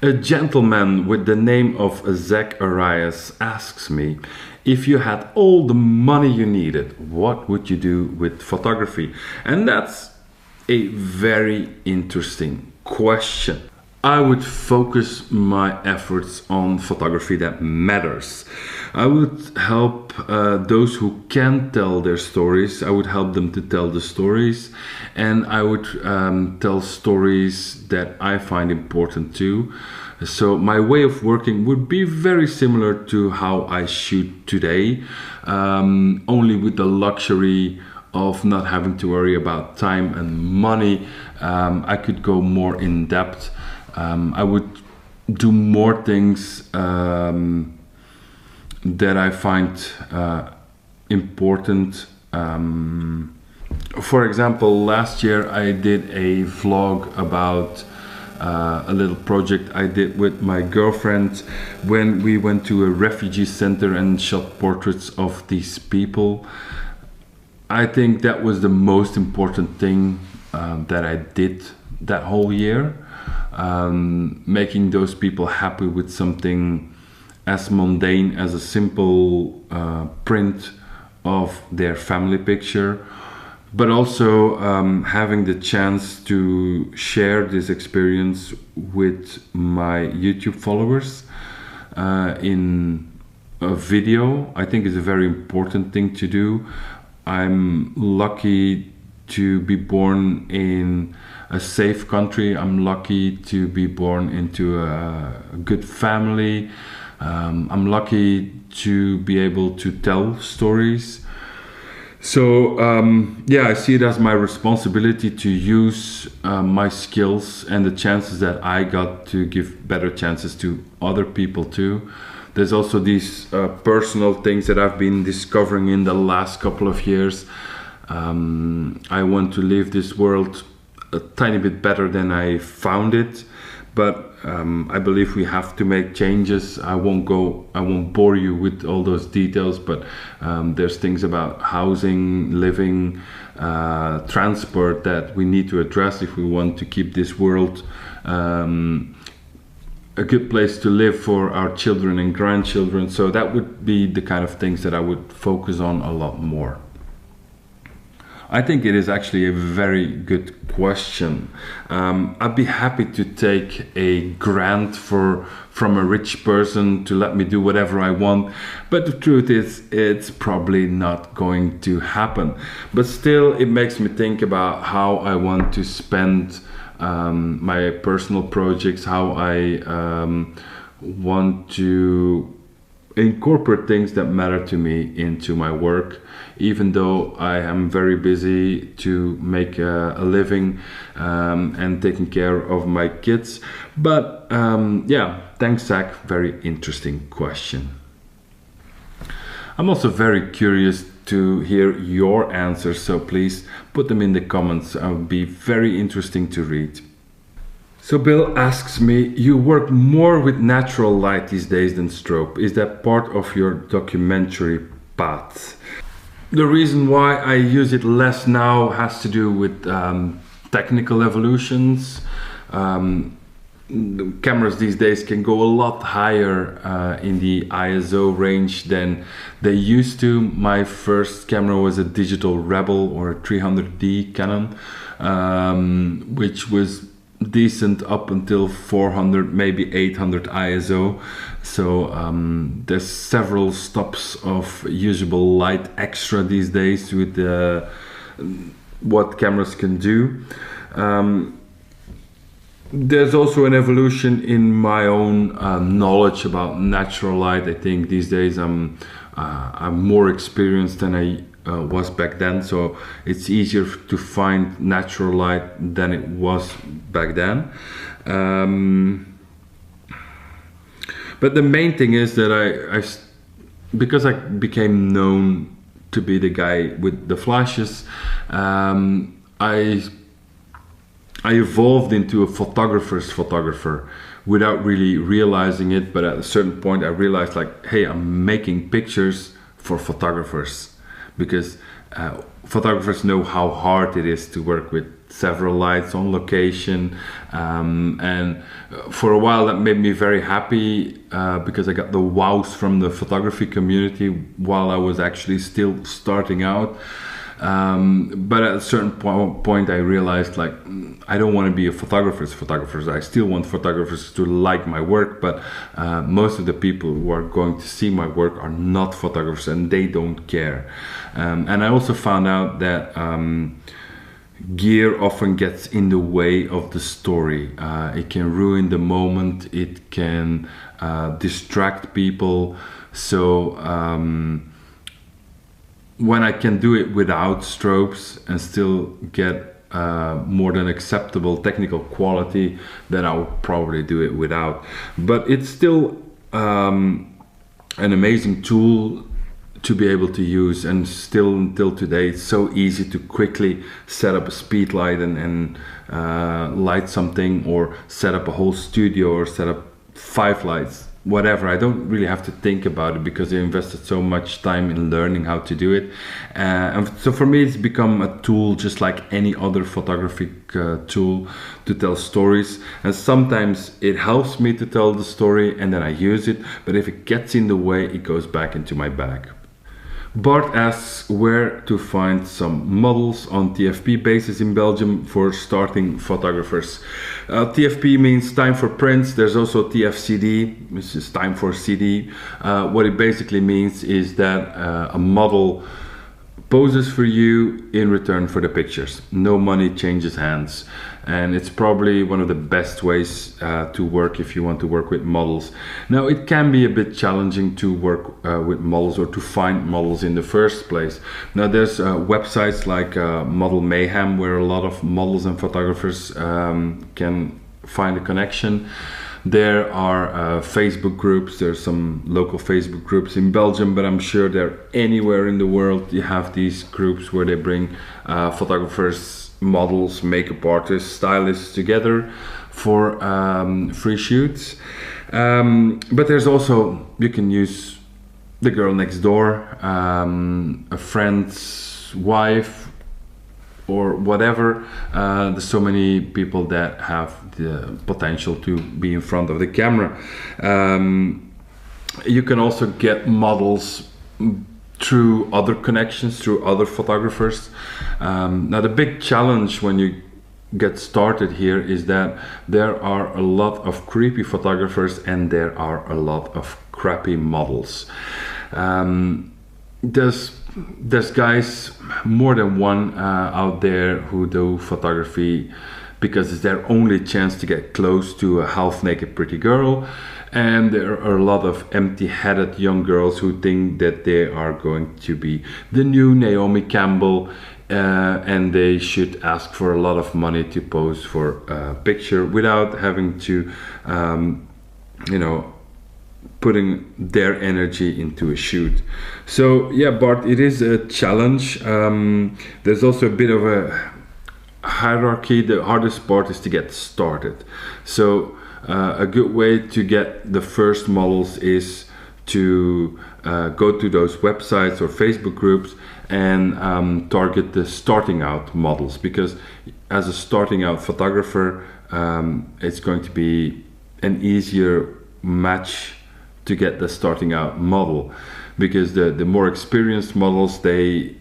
A gentleman with the name of Zach Arias asks me, if you had all the money you needed, what would you do with photography? And that's a very interesting question. I would focus my efforts on photography that matters. I would help those who can tell their stories. I would help them to tell the stories, and I would tell stories that I find important too. So my way of working would be very similar to how I shoot today, only with the luxury of not having to worry about time and money. I could go more in depth. I would do more things that I find important. For example, last year I did a vlog about a little project I did with my girlfriend when we went to a refugee center and shot portraits of these people. I think that was the most important thing that I did that whole year. Making those people happy with something as mundane as a simple print of their family picture, but also having the chance to share this experience with my YouTube followers in a video. I think is a very important thing to do. I'm lucky to be born in a safe country. I'm lucky to be born into a good family. I'm lucky to be able to tell stories. So yeah, I see it as my responsibility to use my skills and the chances that I got to give better chances to other people too. There's also these personal things that I've been discovering in the last couple of years. I want to leave this world a tiny bit better than I found it, but I believe we have to make changes. I won't bore you with all those details, but there's things about housing, living, transport that we need to address if we want to keep this world a good place to live for our children and grandchildren. So that would be the kind of things that I would focus on a lot more. I think it is actually a very good question. I'd be happy to take a grant from a rich person to let me do whatever I want, but the truth is it's probably not going to happen. But still, it makes me think about how I want to spend my personal projects, how I want to incorporate things that matter to me into my work, even though I am very busy to make a living and taking care of my kids. But yeah, thanks Zach, very interesting question. I'm also very curious to hear your answers, so please put them in the comments. It would be very interesting to read. So Bill asks me, you work more with natural light these days than strobe. Is that part of your documentary path? The reason why I use it less now has to do with technical evolutions. The cameras these days can go a lot higher in the ISO range than they used to. My first camera was a digital Rebel or a 300D Canon, which was decent up until 400, maybe 800 ISO. So there's several stops of usable light extra these days with what cameras can do. There's also an evolution in my own knowledge about natural light. I think these days I'm more experienced than I was back then, so it's easier to find natural light than it was back then. But the main thing is that because I became known to be the guy with the flashes, I evolved into a photographer's photographer without really realizing it. But at a certain point I realized, like, hey, I'm making pictures for photographers, because photographers know how hard it is to work with several lights on location, and for a while that made me very happy because I got the wows from the photography community while I was actually still starting out. But at a certain point I realized, like, I don't want to be a photographer. I still want photographers to like my work, but most of the people who are going to see my work are not photographers, and they don't care. And I also found out that gear often gets in the way of the story. It can ruin the moment, it can distract people. So when I can do it without strobes and still get more than acceptable technical quality, then I will probably do it without. But it's still an amazing tool to be able to use, and still until today it's so easy to quickly set up a speed light and light something, or set up a whole studio, or set up 5 lights, whatever. I don't really have to think about it because I invested so much time in learning how to do it, and so for me it's become a tool just like any other photographic tool to tell stories. And sometimes it helps me to tell the story and then I use it, but if it gets in the way, it goes back into my bag. Bart asks where to find some models on TFP basis in Belgium for starting photographers. TFP means time for prints. There's also TFCD, which is time for CD. What it basically means is that a model poses for you in return for the pictures. No money changes hands. And it's probably one of the best ways to work if you want to work with models. Now, it can be a bit challenging to work with models, or to find models in the first place. Now, there's websites like Model Mayhem, where a lot of models and photographers can find a connection. There are Facebook groups. There's some local Facebook groups in Belgium, but I'm sure they're anywhere in the world. You have these groups where they bring photographers, models, makeup artists, stylists together for free shoots. But there's also, you can use the girl next door, a friend's wife, or whatever. There's so many people that have the potential to be in front of the camera. You can also get models through other connections, through other photographers. Now, the big challenge when you get started here is that there are a lot of creepy photographers and there are a lot of crappy models. There's guys, more than one out there, who do photography because it's their only chance to get close to a half-naked pretty girl. And there are a lot of empty-headed young girls who think that they are going to be the new Naomi Campbell, and they should ask for a lot of money to pose for a picture without having to, you know, putting their energy into a shoot. So yeah, Bart, it is a challenge. There's also a bit of a hierarchy. The hardest part is to get started. So a good way to get the first models is to go to those websites or Facebook groups and target the starting out models, because as a starting out photographer, it's going to be an easier match to get the starting out model, because the more experienced models, they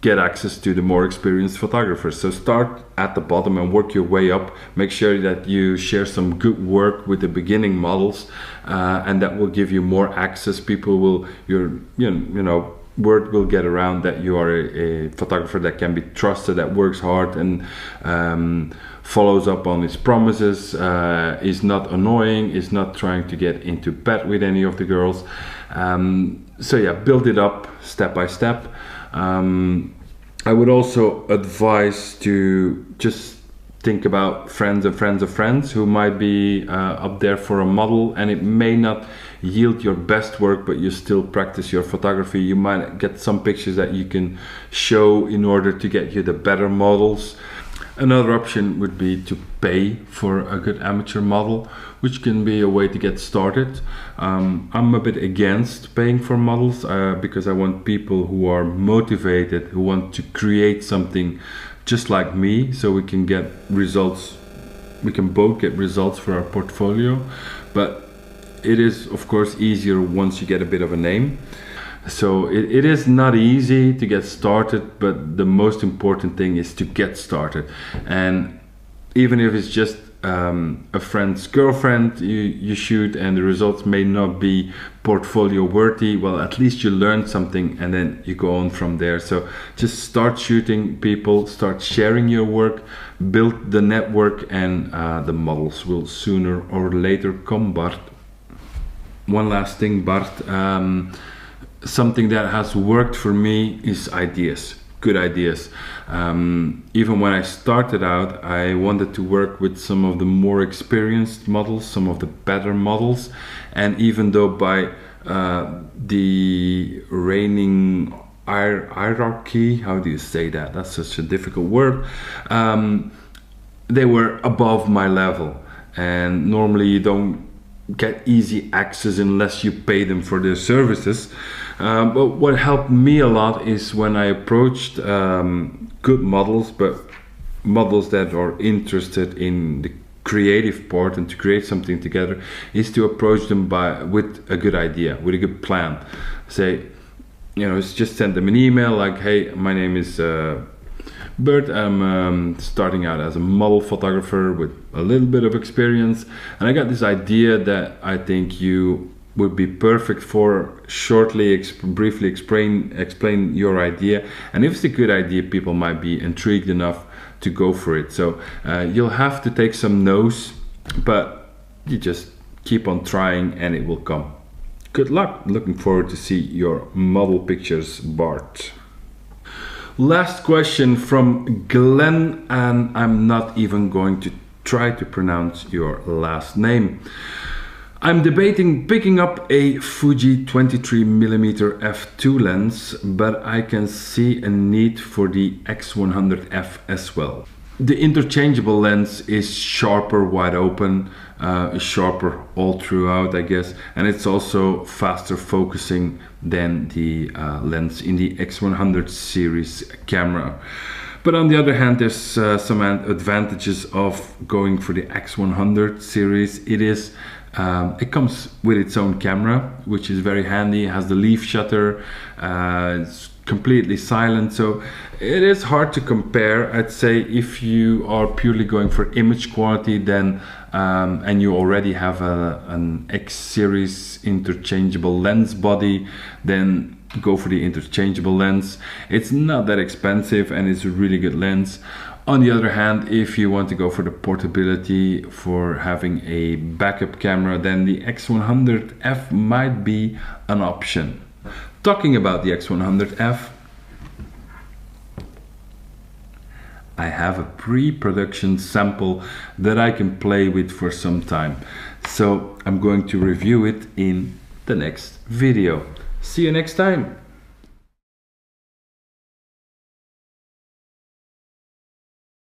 get access to the more experienced photographers. So start at the bottom and work your way up. Make sure that you share some good work with the beginning models, and that will give you more access. People will, word will get around that you are a photographer that can be trusted, that works hard and follows up on his promises, is not annoying, is not trying to get into bed with any of the girls. So yeah, build it up step by step. I would also advise to just think about friends and friends of friends who might be up there for a model, and it may not yield your best work, but you still practice your photography. You might get some pictures that you can show in order to get you the better models. Another option would be to pay for a good amateur model, which can be a way to get started. I'm a bit against paying for models because I want people who are motivated, who want to create something, just like me, so we can get results. We can both get results for our portfolio, but it is of course easier once you get a bit of a name. So it is not easy to get started, but the most important thing is to get started. And even if it's just a friend's girlfriend you shoot and the results may not be portfolio worthy, well, at least you learn something and then you go on from there. So just start shooting people, start sharing your work, build the network, and the models will sooner or later come, Bart. One last thing, Bart. Something that has worked for me is ideas. Good ideas. Even when I started out, I wanted to work with some of the more experienced models, some of the better models, and even though by the reigning hierarchy, how do you say that? That's such a difficult word. They were above my level, and normally you don't get easy access unless you pay them for their services. But what helped me a lot is when I approached good models, but models that are interested in the creative part and to create something together, is to approach them with a good idea, with a good plan. Say, it's just send them an email like, hey, my name is Bert, I'm starting out as a model photographer with a little bit of experience, and I got this idea that I think you would be perfect for. Shortly, briefly explain your idea, and if it's a good idea, people might be intrigued enough to go for it. So you'll have to take some no's, but you just keep on trying and it will come. Good luck. Looking forward to see your model pictures, Bart. Last question from Glenn, and I'm not even going to try to pronounce your last name. I'm debating picking up a Fuji 23mm f2 lens, but I can see a need for the X100F as well. The interchangeable lens is sharper wide open, sharper all throughout, I guess, and it's also faster focusing than the lens in the X100 series camera. But on the other hand, there's some advantages of going for the X100 series. It comes with its own camera, which is very handy. It has the leaf shutter, it's completely silent, so it is hard to compare. I'd say if you are purely going for image quality, then and you already have an X series interchangeable lens body, then go for the interchangeable lens. It's not that expensive and it's a really good lens. On the other hand, if you want to go for the portability, for having a backup camera, then the X100F might be an option. Talking about the X100F, I have a pre-production sample that I can play with for some time. So I'm going to review it in the next video. See you next time.